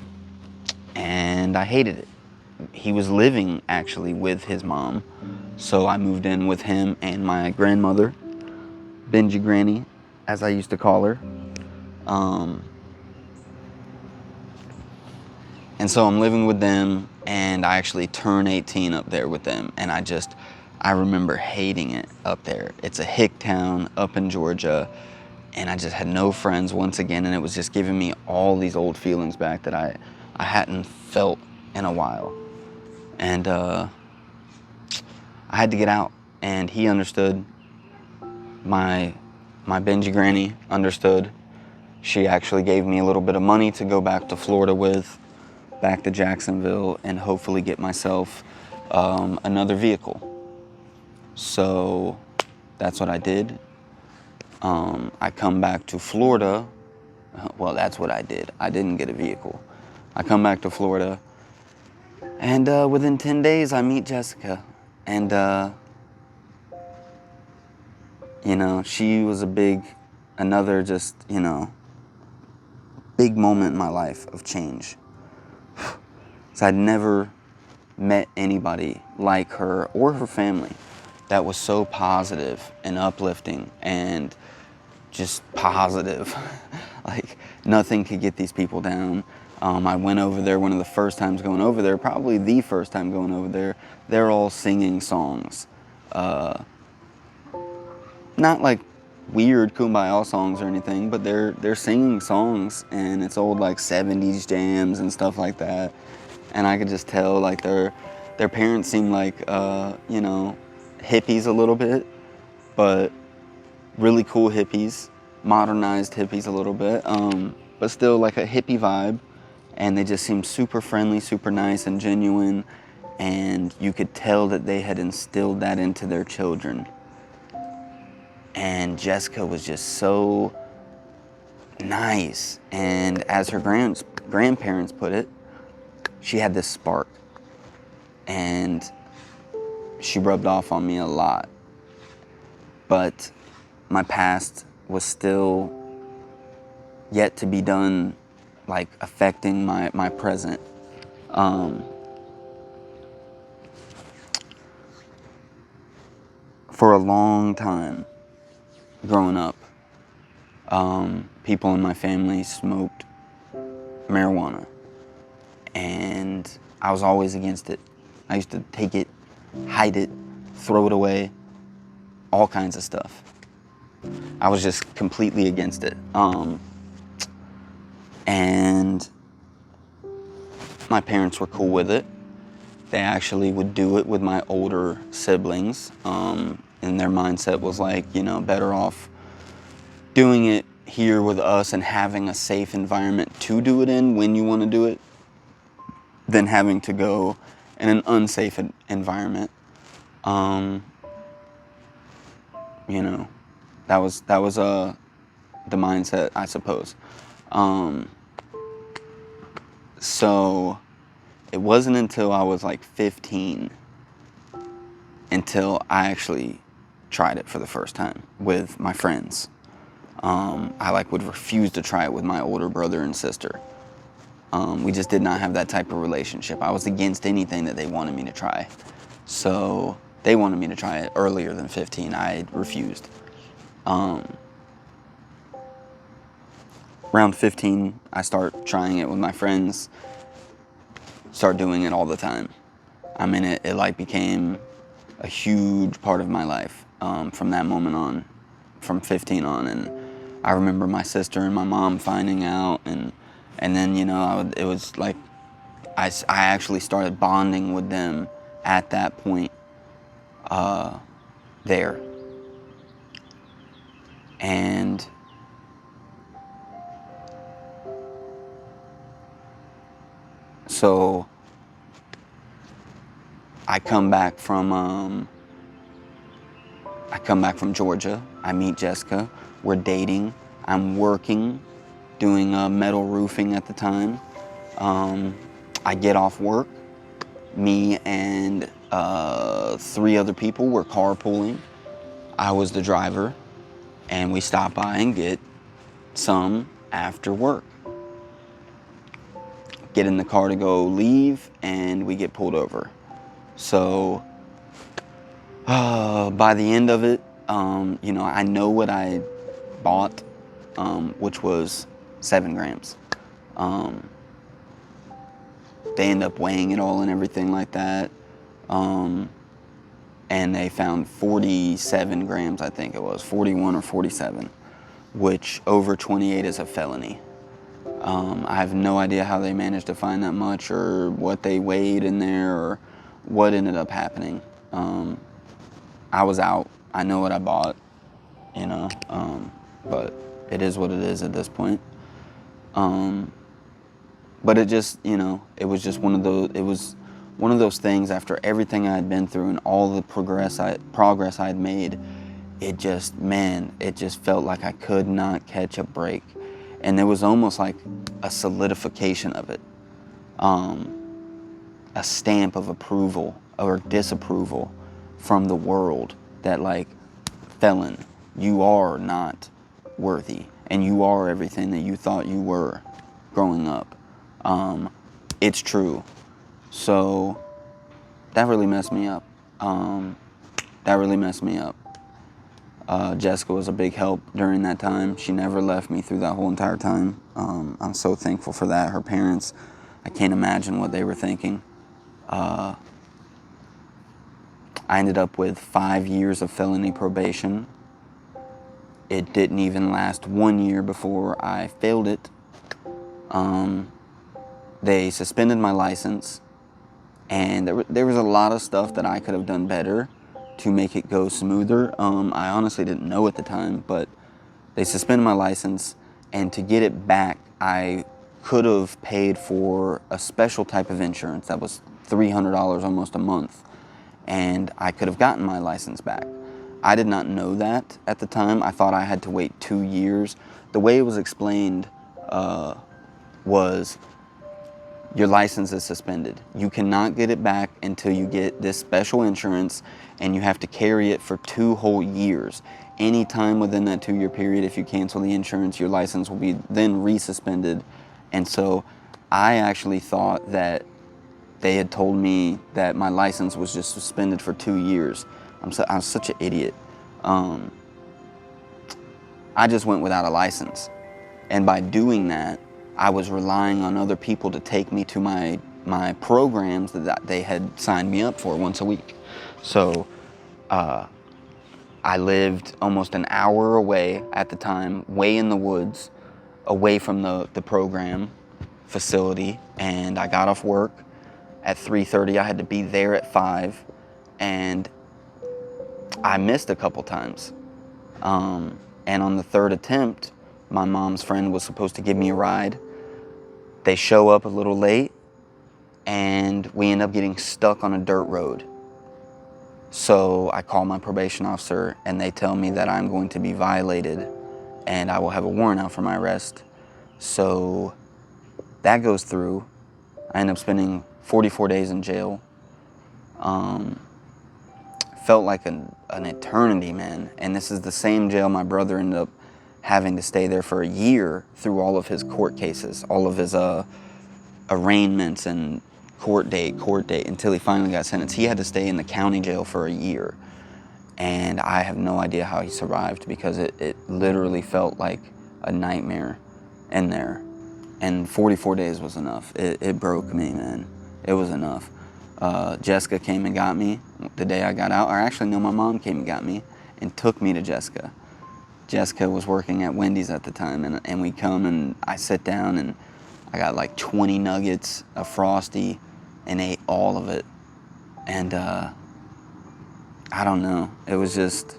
and I hated it. he was living actually with his mom. So I moved in with him and my grandmother, Benji Granny, as I used to call her. And so I'm living with them, and I actually turn 18 up there with them. And I remember hating it up there. It's a hick town up in Georgia, and I just had no friends once again, and it was just giving me all these old feelings back that I hadn't felt in a while. And I had to get out, and he understood. My Benji Granny understood. She actually gave me a little bit of money to go back to Florida with, back to Jacksonville, and hopefully get myself another vehicle. So that's what I did. I come back to Florida. Well, that's what I did. I didn't get a vehicle. I come back to Florida, and within 10 days I meet Jessica. And you know, she was another just, you know, big moment in my life of change. So I'd never met anybody like her or her family that was so positive and uplifting and just positive. Like, nothing could get these people down. I went over there one of the first times going over there, probably the first time going over there. They're all singing songs. Not like weird Kumbaya songs or anything, but they're singing songs, and it's old like 70s jams and stuff like that. And I could just tell like their parents seemed like you know, hippies a little bit, but really cool hippies, modernized hippies a little bit, but still like a hippie vibe. And they just seemed super friendly, super nice and genuine, and you could tell that they had instilled that into their children. And Jessica was just so nice. And as her grandparents put it, she had this spark. And she rubbed off on me a lot. But my past was still yet to be done, like affecting my present. For a long time, growing up, people in my family smoked marijuana, and I was always against it. I used to take it, hide it, throw it away, all kinds of stuff. I was just completely against it. And my parents were cool with it. They actually would do it with my older siblings. And their mindset was like, you know, better off doing it here with us and having a safe environment to do it in when you want to do it than having to go in an unsafe environment. You know, that was the mindset, I suppose. So it wasn't until I was like 15 until I actually tried it for the first time with my friends. I like would refuse to try it with my older brother and sister. We just did not have that type of relationship. I was against anything that they wanted me to try. So they wanted me to try it earlier than 15. I refused. Around 15, I start trying it with my friends. Start doing it all the time. I mean, it like became a huge part of my life from that moment on, from 15 on. And I remember my sister and my mom finding out, and then, you know, it was like I actually started bonding with them at that point there. And so I come back from Georgia. I meet Jessica. We're dating. I'm working, doing metal roofing at the time. I get off work. Me and 3 other people were carpooling. I was the driver, and we stop by and get some after work. get in the car to go leave, and we get pulled over. So by the end of it, you know, I know what I bought, which was 7 grams. They end up weighing it all and everything like that. And they found 47 grams, I think it was, 41 or 47, which over 28 is a felony. I have no idea how they managed to find that much, or what they weighed in there, or what ended up happening. I was out. I know what I bought, you know, but it is what it is at this point. But it just, you know, it was just one of those things. After everything I had been through and all the progress I had made, it just felt like I could not catch a break. And there was almost like a solidification of it, a stamp of approval or disapproval from the world that, like, felon, you are not worthy, and you are everything that you thought you were growing up. It's true. So that really messed me up. Jessica was a big help during that time. She never left me through that whole entire time. I'm so thankful for that. Her parents, I can't imagine what they were thinking. I ended up with 5 years of felony probation. It didn't even last 1 year before I failed it. They suspended my license, and there was a lot of stuff that I could have done better to make it go smoother. I honestly didn't know at the time, but they suspended my license, and to get it back, I could have paid for a special type of insurance that was $300 almost a month, and I could have gotten my license back. I did not know that at the time. I thought I had to wait 2 years. The way it was explained was, your license is suspended. You cannot get it back until you get this special insurance, and you have to carry it for 2 whole years. Any time within that 2-year period, if you cancel the insurance, your license will be then resuspended. And so I actually thought that they had told me that my license was just suspended for 2 years. I was such an idiot. I just went without a license. And by doing that, I was relying on other people to take me to my programs that they had signed me up for once a week. So I lived almost an hour away at the time, way in the woods, away from the program facility. And I got off work at 3:30. I had to be there at 5, and I missed a couple times. And on the 3rd attempt, my mom's friend was supposed to give me a ride. They show up a little late, and we end up getting stuck on a dirt road. So I call my probation officer, and they tell me that I'm going to be violated and I will have a warrant out for my arrest. So that goes through. I end up spending 44 days in jail. Felt like an eternity, man. And this is the same jail my brother ended up having to stay there for a year through all of his court cases, all of his arraignments and court date, until he finally got sentenced. He had to stay in the county jail for a year. And I have no idea how he survived, because it literally felt like a nightmare in there. And 44 days was enough. It broke me, man. It was enough. Jessica came and got me the day I got out. Or actually, no, my mom came and got me and took me to Jessica. Jessica was working at Wendy's at the time, and we come, and I sit down, and I got like 20 nuggets of Frosty and ate all of it. And I don't know. It was just,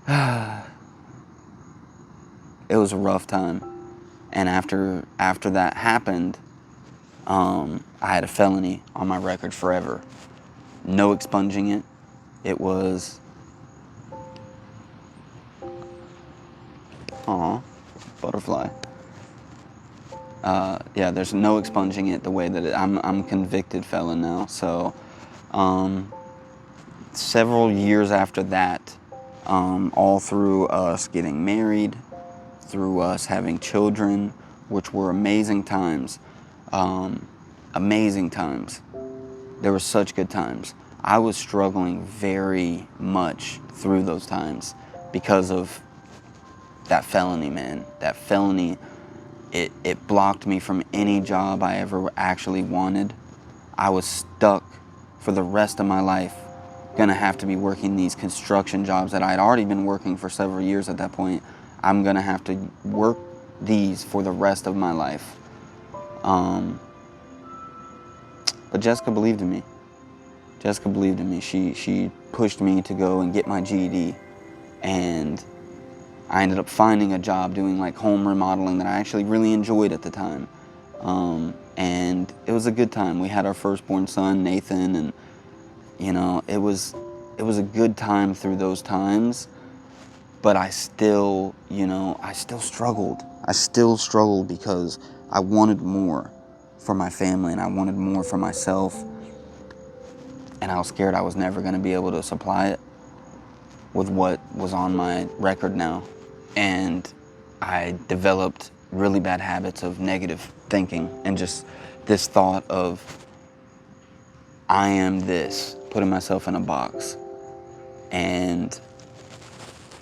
it was a rough time. And after that happened, I had a felony on my record forever. No expunging it. It was, butterfly. Yeah, there's no expunging it the way that I'm convicted felon now. So, several years after that, all through us getting married, through us having children, which were amazing times. Amazing times. There were such good times. I was struggling very much through those times because of that felony, man. That felony, it blocked me from any job I ever actually wanted. I was stuck for the rest of my life, gonna have to be working these construction jobs that I had already been working for several years at that point. I'm gonna have to work these for the rest of my life. But Jessica believed in me. Jessica believed in me. She pushed me to go and get my GED, and I ended up finding a job doing like home remodeling that I actually really enjoyed at the time. And it was a good time. We had our firstborn son, Nathan, and you know, it was a good time through those times, but I still, I still struggled. I still struggled because I wanted more for my family and I wanted more for myself, and I was scared I was never going to be able to supply it with what was on my record now. And I developed really bad habits of negative thinking and just this thought of, I am this, putting myself in a box, and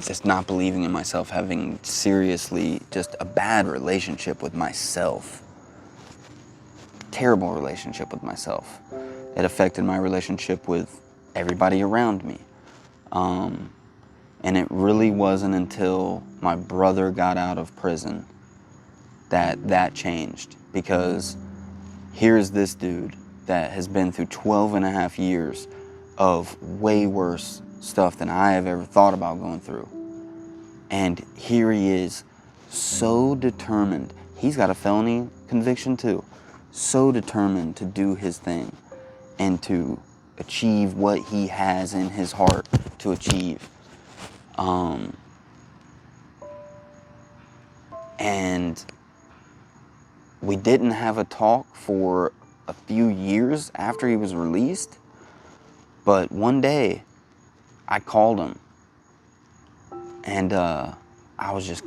just not believing in myself, having seriously just a bad relationship with myself. Terrible relationship with myself. It affected my relationship with everybody around me. And it really wasn't until my brother got out of prison that changed, because here's this dude that has been through 12 and a half years of way worse stuff than I have ever thought about going through. And here he is, so determined. He's got a felony conviction too. So determined to do his thing and to achieve what he has in his heart to achieve. And we didn't have a talk for a few years after he was released, but one day I called him, and I was just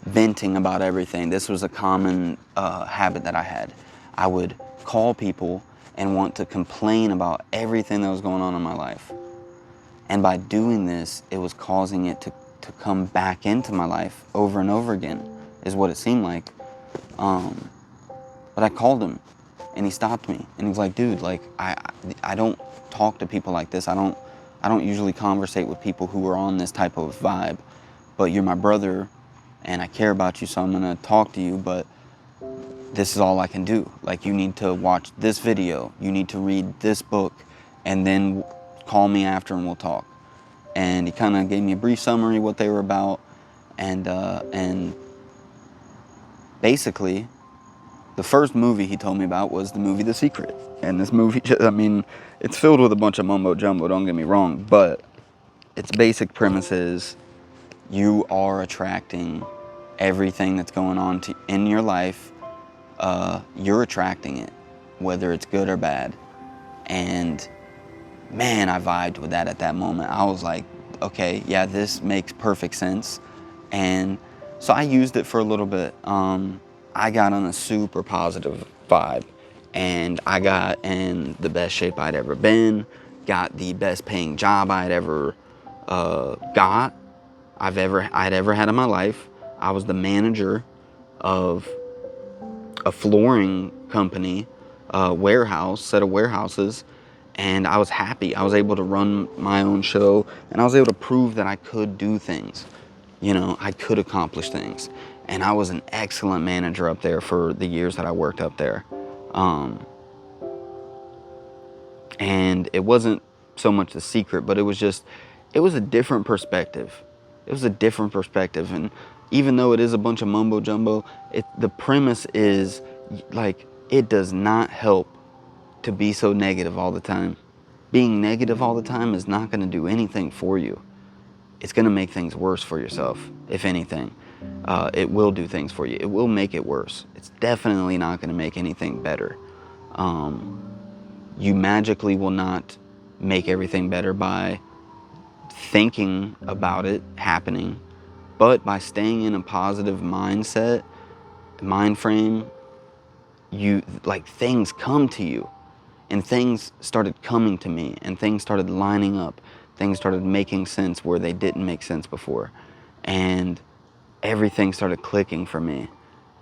venting about everything. This was a common habit that I had. I would call people and want to complain about everything that was going on in my life. And by doing this, it was causing it to come back into my life over and over again, is what it seemed like. But I called him, and he stopped me, and he's like, dude, like, I don't talk to people like this. I don't usually conversate with people who are on this type of vibe, but you're my brother, and I care about you, so I'm gonna talk to you, but this is all I can do. Like, you need to watch this video, you need to read this book, and then call me after and we'll talk. And he kind of gave me a brief summary of what they were about, and basically, the first movie he told me about was the movie The Secret. And this movie, I mean, it's filled with a bunch of mumbo jumbo, don't get me wrong, but its basic premise is you are attracting everything that's going on in your life. You're attracting it, whether it's good or bad. And man, I vibed with that at that moment. I was like, okay, yeah, this makes perfect sense. And so I used it for a little bit. I got on a super positive vibe, and I got in the best shape I'd ever been, got the best paying job I'd ever I'd ever had in my life. I was the manager of a flooring company, set of warehouses, and I was happy. I was able to run my own show, and I was able to prove that I could do things. I could accomplish things. And I was an excellent manager up there for the years that I worked up there. And it wasn't so much the secret, but it was a different perspective. It was a different perspective. And even though it is a bunch of mumbo jumbo, the premise is, like, it does not help to be so negative all the time. Being negative all the time is not going to do anything for you. It's going to make things worse for yourself, if anything. It will do things for you. It will make it worse. It's definitely not going to make anything better. You magically will not make everything better by thinking about it happening, but by staying in a positive mind frame, things come to you. And things started coming to me, and things started lining up. Things started making sense where they didn't make sense before. And everything started clicking for me.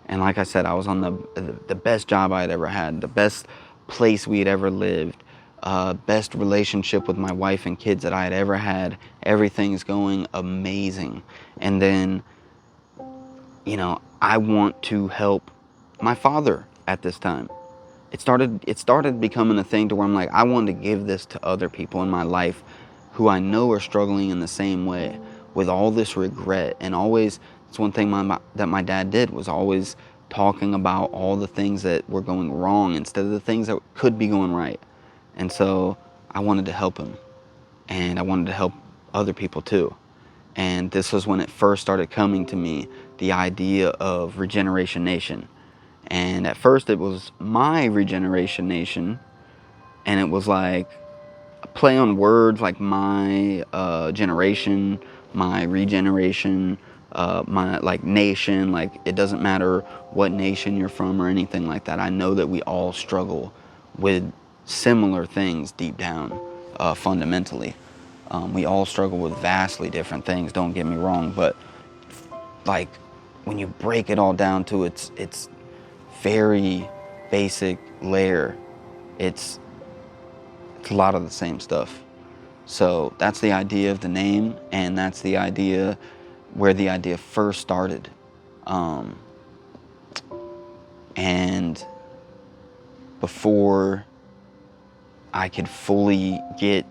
And like I said, I was on the best job I had ever had, the best place we had ever lived, best relationship with my wife and kids that I had ever had. Everything's going amazing. And then, I want to help my father at this time. It started becoming a thing to where I'm like, I want to give this to other people in my life who I know are struggling in the same way with all this regret. And always, it's one thing that my dad did, was always talking about all the things that were going wrong instead of the things that could be going right. And so I wanted to help him, and I wanted to help other people too. And this was when it first started coming to me, the idea of Regeneration Nation. And at first it was my Regeneration Nation, and it was like a play on words, like my generation, my regeneration, my nation. Like, it doesn't matter what nation you're from or anything like that. I know that we all struggle with similar things deep down, fundamentally. We all struggle with vastly different things, don't get me wrong, but like, when you break it all down to its very basic layer, it's a lot of the same stuff. So that's the idea of the name, and that's the idea where the idea first started. And before I could fully get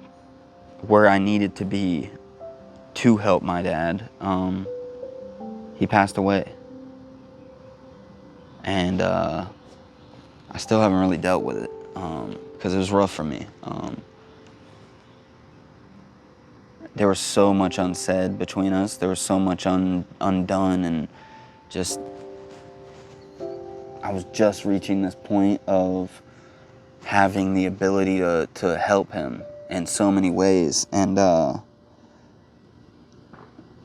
where I needed to be to help my dad, he passed away. And I still haven't really dealt with it, because it was rough for me. There was so much unsaid between us. There was so much undone, and just, I was just reaching this point of having the ability to help him in so many ways. And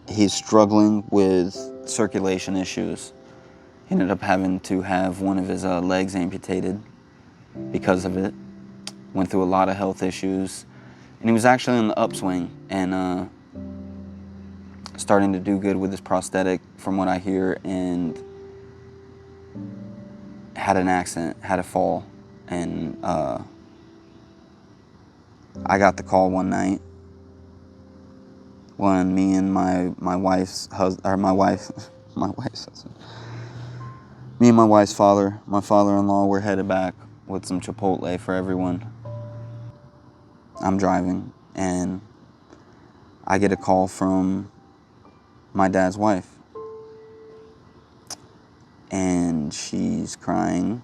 he's struggling with circulation issues. He ended up having to have one of his legs amputated because of it. Went through a lot of health issues. And he was actually on the upswing and starting to do good with his prosthetic, from what I hear, and had an accident, had a fall. And I got the call one night when me and my wife's husband, or my wife's husband, me and my wife's father, my father-in-law, were headed back with some Chipotle for everyone. I'm driving, and I get a call from my dad's wife. And she's crying,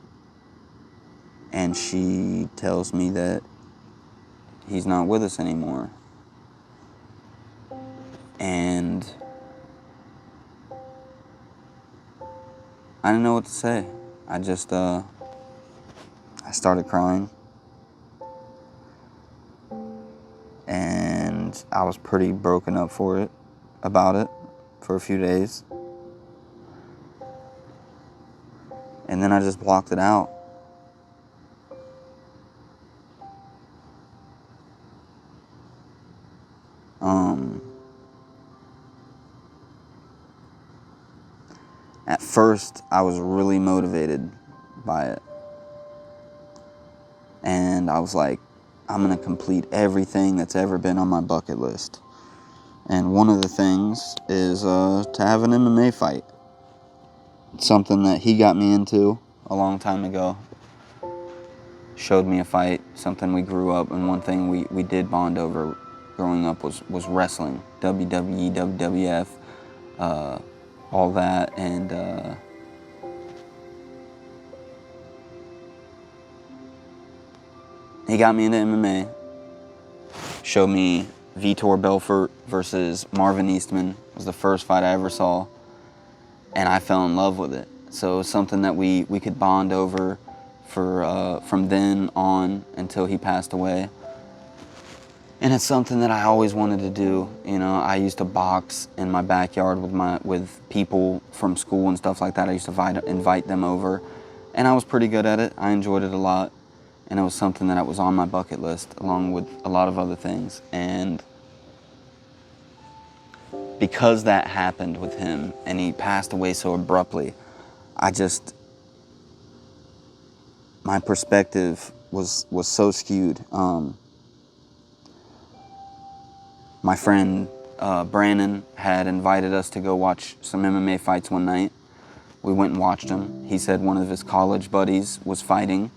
and she tells me that he's not with us anymore. And I didn't know what to say. I just, I started crying. And I was pretty broken up about it for a few days. And then I just blocked it out. At first, I was really motivated by it. And I was like, I'm gonna complete everything that's ever been on my bucket list. And one of the things is to have an MMA fight. It's something that he got me into a long time ago. Showed me a fight, something we grew up, and one thing we did bond over growing up was wrestling. WWE, WWF, all that, and he got me into MMA. Showed me Vitor Belfort versus Marvin Eastman. It was the first fight I ever saw, and I fell in love with it. So it was something that we could bond over for from then on until he passed away. And it's something that I always wanted to do. You know, I used to box in my backyard with people from school and stuff like that. I used to invite them over, And I was pretty good at it. I enjoyed it a lot. And it was something that was on my bucket list along with a lot of other things. And because that happened with him and he passed away so abruptly, my perspective was so skewed. My friend Brandon had invited us to go watch some MMA fights one night. We went and watched them. He said one of his college buddies was fighting.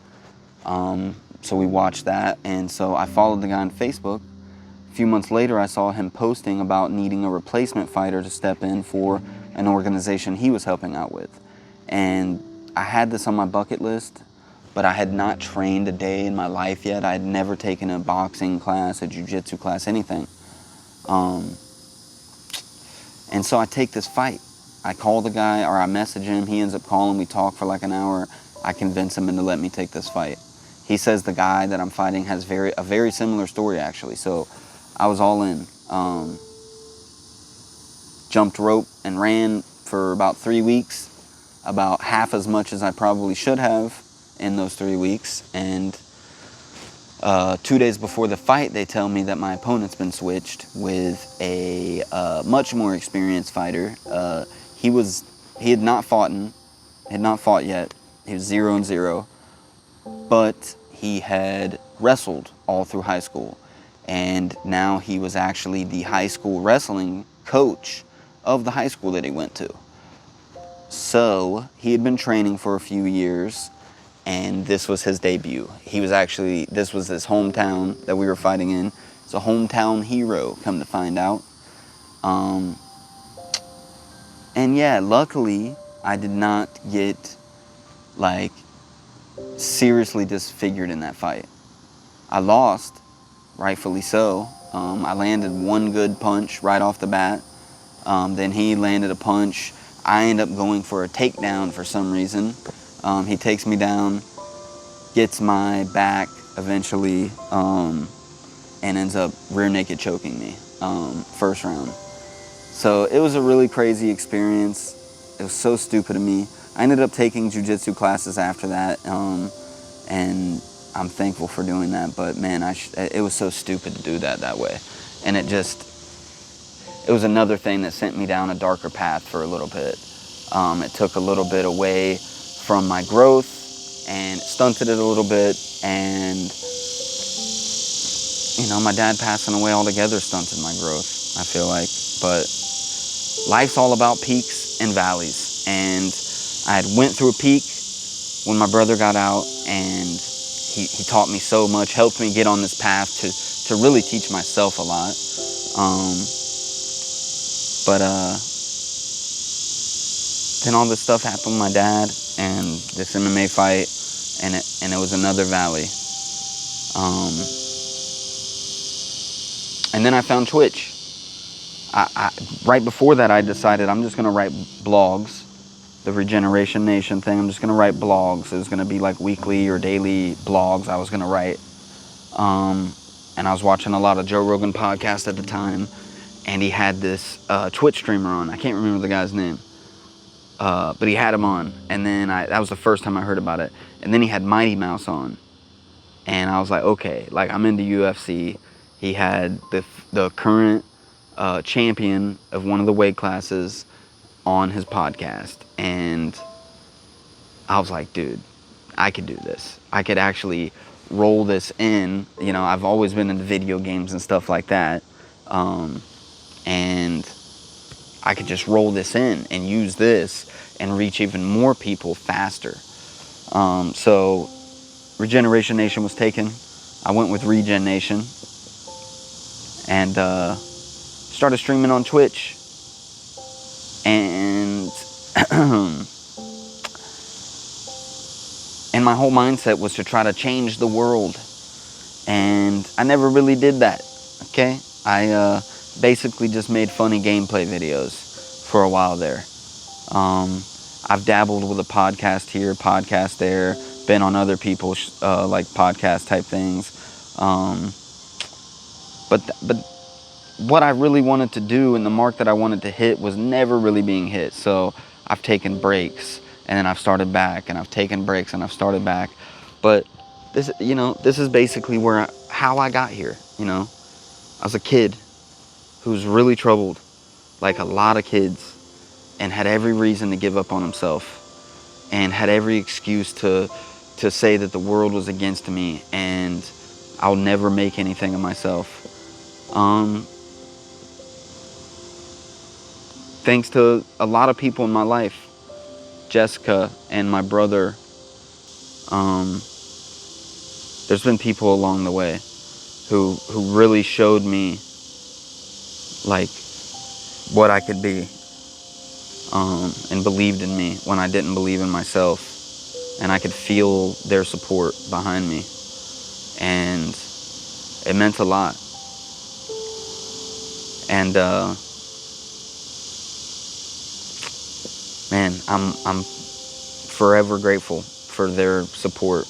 So we watched that, and so I followed the guy on Facebook. A few months later, I saw him posting about needing a replacement fighter to step in for an organization he was helping out with. And I had this on my bucket list, but I had not trained a day in my life yet. I had never taken a boxing class, a jiu-jitsu class, anything. And so I take this fight. I call the guy, or I message him. He ends up calling. We talk for like an hour. I convince him to let me take this fight. He says the guy that I'm fighting has a very similar story, actually. So I was all in. Jumped rope and ran for about 3 weeks, about half as much as I probably should have in those 3 weeks. And 2 days before the fight, they tell me that my opponent's been switched with a much more experienced fighter. He had not fought yet. He was 0-0, but he had wrestled all through high school, and now he was actually the high school wrestling coach of the high school that he went to. So he had been training for a few years, and this was his debut. This was his hometown that we were fighting in. It's a hometown hero, come to find out. And yeah, luckily, I did not get, like, seriously disfigured in that fight. I lost, rightfully so. I landed one good punch right off the bat. Then he landed a punch. I end up going for a takedown for some reason. He takes me down, gets my back eventually, and ends up rear naked choking me, first round. So it was a really crazy experience. It was so stupid of me. I ended up taking jiu-jitsu classes after that, and I'm thankful for doing that. But man, it was so stupid to do that way. And it was another thing that sent me down a darker path for a little bit. It took a little bit away from my growth and stunted it a little bit. And, you know, my dad passing away altogether stunted my growth, I feel like. But life's all about peaks and valleys. And I had went through a peak when my brother got out, and he taught me so much, helped me get on this path to really teach myself a lot. But then all this stuff happened with my dad and this MMA fight, and it was another valley. And then I found Twitch. Right before that, I decided I'm just going to write blogs. The Regeneration Nation thing, I'm just going to write blogs. It was going to be like weekly or daily blogs I was going to write. And I was watching a lot of Joe Rogan podcasts at the time, and he had this Twitch streamer on. I can't remember the guy's name, but he had him on. And then that was the first time I heard about it. And then he had Mighty Mouse on, and I was like, okay, like I'm into UFC. He had the current champion of one of the weight classes on his podcast, and I was like, dude, I could do this. I could actually roll this in. You know, I've always been into video games and stuff like that, and I could just roll this in and use this and reach even more people faster. So Regeneration Nation was taken. I went with Regen Nation and started streaming on Twitch. And and my whole mindset was to try to change the world. And I never really did that, okay? I basically just made funny gameplay videos for a while there. I've dabbled with a podcast here, podcast there, been on other people's like podcast type things. But what I really wanted to do and the mark that I wanted to hit was never really being hit. So I've taken breaks and then I've started back, and I've taken breaks, and I've started back. But this, this is basically how I got here. I was a kid who was really troubled, like a lot of kids, and had every reason to give up on himself, and had every excuse to say that the world was against me and I'll never make anything of myself. Thanks to a lot of people in my life, Jessica and my brother, there's been people along the way who really showed me like what I could be, and believed in me when I didn't believe in myself, and I could feel their support behind me, and it meant a lot. And man, I'm forever grateful for their support.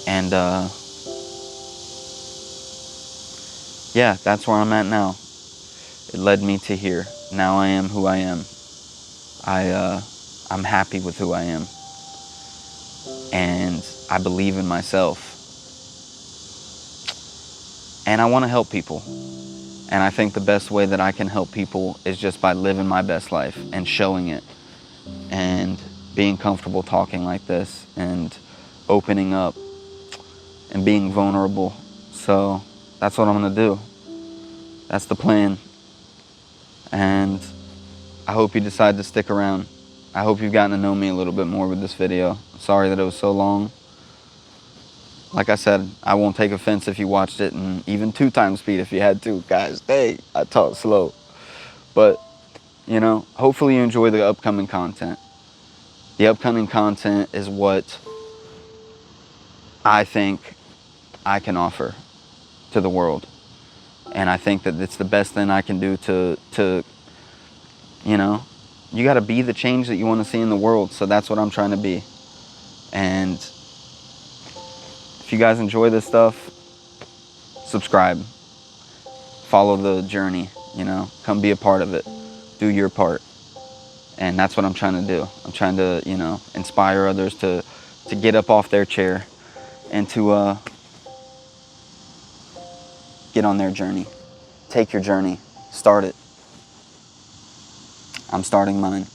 And yeah, that's where I'm at now. It led me to here. Now I am who I am. I'm happy with who I am, and I believe in myself, and I want to help people. And I think the best way that I can help people is just by living my best life and showing it, and being comfortable talking like this, and opening up, and being vulnerable. So that's what I'm gonna do. That's the plan. And I hope you decide to stick around. I hope you've gotten to know me a little bit more with this video. Sorry that it was so long. Like I said, I won't take offense if you watched it, and even 2 times speed if you had to. Guys, hey, I talk slow. But, hopefully you enjoy the upcoming content. The upcoming content is what I think I can offer to the world. And I think that it's the best thing I can do to you got to be the change that you want to see in the world. So that's what I'm trying to be. And if you guys enjoy this stuff, subscribe. Follow the journey, come be a part of it. Do your part. And that's what I'm trying to do. I'm trying to, inspire others to get up off their chair and to get on their journey. Take your journey. Start it. I'm starting mine.